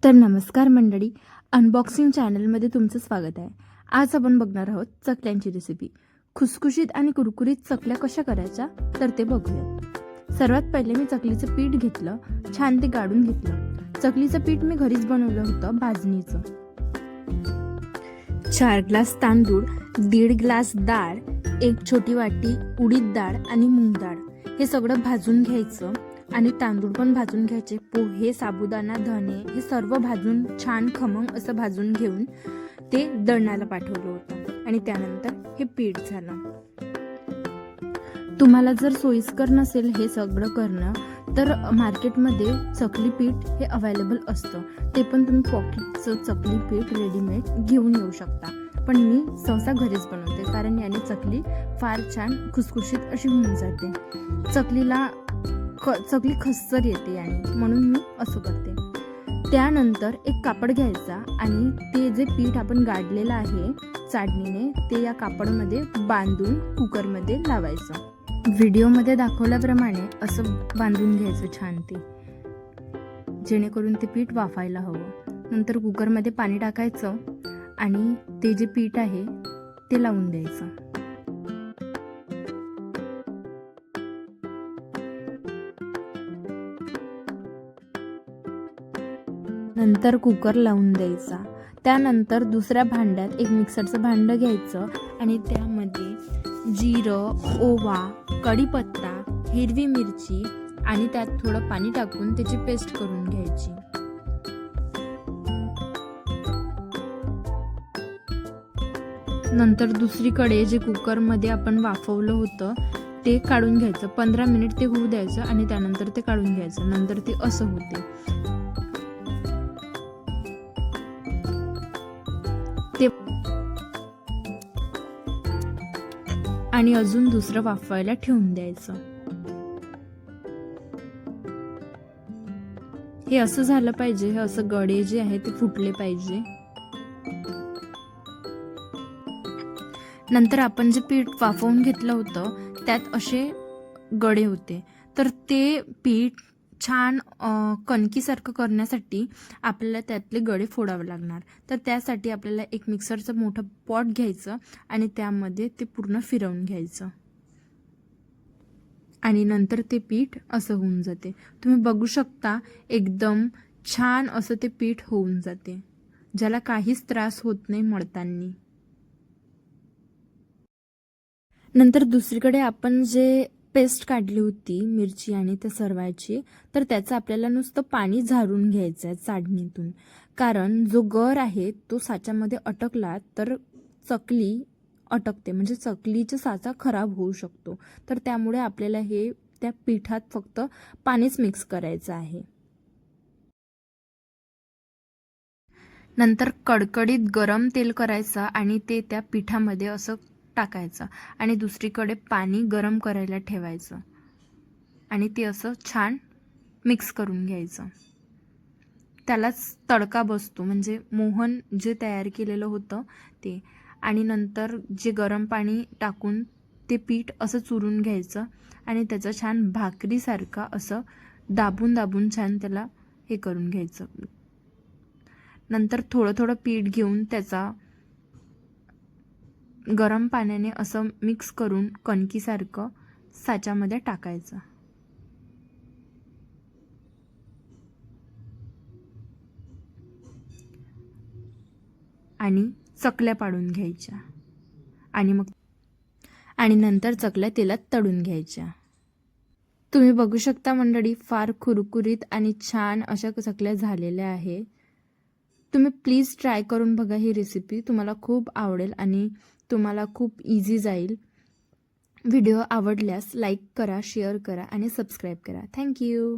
तर नमस्कार मंडळी, अनबॉक्सिंग चॅनलमध्ये तुमचं स्वागत आहे। आज आपण बघणार आहोत चकल्यांची रेसिपी। खुसखुशीत आणि कुरकुरीत चकल्या कशा करायच्या तर ते बघूयात। सर्वात पहिले मी चकलीचं पीठ घेतलं, छान ते गाळून घेतलं। चकलीचं पीठ मी घरीच बनवलं होतं भाजणीचं। 4 ग्लास तांदूळ, 1.5 ग्लास डाळ, 1 छोटी वाटी उडीद डाळ आणि मूग डाळ हे सगळं भाजून घ्यायचं आणि तांदूळ पण भाजून घ्यायचे। पोहे, साबुदाणा, धने हे सर्व भाजून छान खमंग असं भाजून घेऊन ते दळणाला पाठवलं होतं आणि त्यानंतर हे पीठ झालं। तुम्हाला जर सोयीस्कर नसेल हे सगळं करणं तर मार्केटमध्ये चकली पीठ हे अवेलेबल असतं, ते पण तुम्ही पॉकेटचं चकली पीठ रेडीमेड घेऊन येऊ शकता। पण मी सहसा घरीच बनवते कारण याने चकली फार छान खुसखुशीत अशी होऊन जाते। चकली खस्सर येते याने, म्हणून मी असं करते। त्यानंतर एक कापड घ्यायचा आणि ते जे पीठ आपण गाळलेलं आहे चाळणीने ते या कापडमध्ये बांधून कुकरमध्ये लावायचं। व्हिडिओमध्ये दाखवल्याप्रमाणे असं बांधून घ्यायचं छान ते, जेणेकरून ते पीठ वाफायला हवं। नंतर कुकरमध्ये पाणी टाकायचं आणि ते जे पीठ आहे ते लावून द्यायचं। नंतर कुकर लावून द्यायचा। त्यानंतर दुसऱ्या भांड्यात एक मिक्सरचं भांडं घ्यायचं आणि त्यामध्ये जिरं, ओवा, कढीपत्ता, हिरवी मिरची आणि त्यात थोडं पाणी टाकून त्याची पेस्ट करून घ्यायची। नंतर दुसरीकडे जे कुकरमध्ये आपण वाफवलं होतं ते काढून घ्यायचं। 15 मिनिट ते होऊ द्यायचं आणि त्यानंतर ते काढून घ्यायचं। नंतर ते असं होते। आणि अजून दुसरं वाफवायला ठेवून द्यायचं। हे असं झालं पाहिजे, हे असं गडे जे आहे ते फुटले पाहिजे। नंतर आपण जे पीठ वाफवून घेतलं होतं त्यात असे गडे होते, तर ते पीठ छान कणकीसारखं करण्यासाठी आपल्याला त्यातले गडे फोडावे लागणार। तर त्यासाठी आपल्याला एक मिक्सरचं मोठं पॉट घ्यायचं आणि त्यामध्ये ते पूर्ण फिरवून घ्यायचं आणि नंतर ते पीठ असं होऊन जाते। तुम्ही बघू शकता एकदम छान असं ते पीठ होऊन जाते, ज्याला काहीच त्रास होत नाही मळताना। नंतर दुसरीकडे आपण जे पेस्ट काढली होती मिरची आणि त्या सर्वाची, तर त्याचं आपल्याला नुसतं पाणी झारून घ्यायचं आहे चाळणीतून, कारण जो गर आहे तो साच्यामध्ये अटकला तर चकली अटकते, म्हणजे चकलीचा साचा खराब होऊ शकतो। तर त्यामुळे आपल्याला हे त्या पिठात फक्त पाणीच मिक्स करायचं आहे। नंतर कडकडीत गरम तेल करायचं आणि ते त्या पिठामध्ये असं टाकायचं आणि दुसरीकडे पाणी गरम करायला ठेवायचं आणि ते असं छान मिक्स करून घ्यायचं। त्यालाच तडका बसतो, म्हणजे मोहन जे तयार केलेलं होतं ते। आणि नंतर जे गरम पाणी टाकून ते पीठ असं चुरून घ्यायचं आणि त्याचं छान भाकरीसारखं असं दाबून दाबून छान त्याला हे करून घ्यायचं। नंतर थोडं थोडं पीठ घेऊन त्याचा गरम पाण्याने असं मिक्स करून कणकीसारखं साच्यामध्ये टाकायचं आणि चकल्या पाडून घ्यायच्या आणि नंतर चकल्या तेलात तळून घ्यायच्या। तुम्ही बघू शकता मंडळी, फार कुरकुरीत आणि छान अशा चकल्या झालेल्या आहे। तुम्ही प्लीज ट्राय करून बघा ही रेसिपी, तुम्हाला खूप आवडेल आणि तुम्हाला खूप इझी जाईल। व्हिडिओ आवडल्यास लाईक करा, शेअर करा आणि सबस्क्राईब करा। थँक्यू।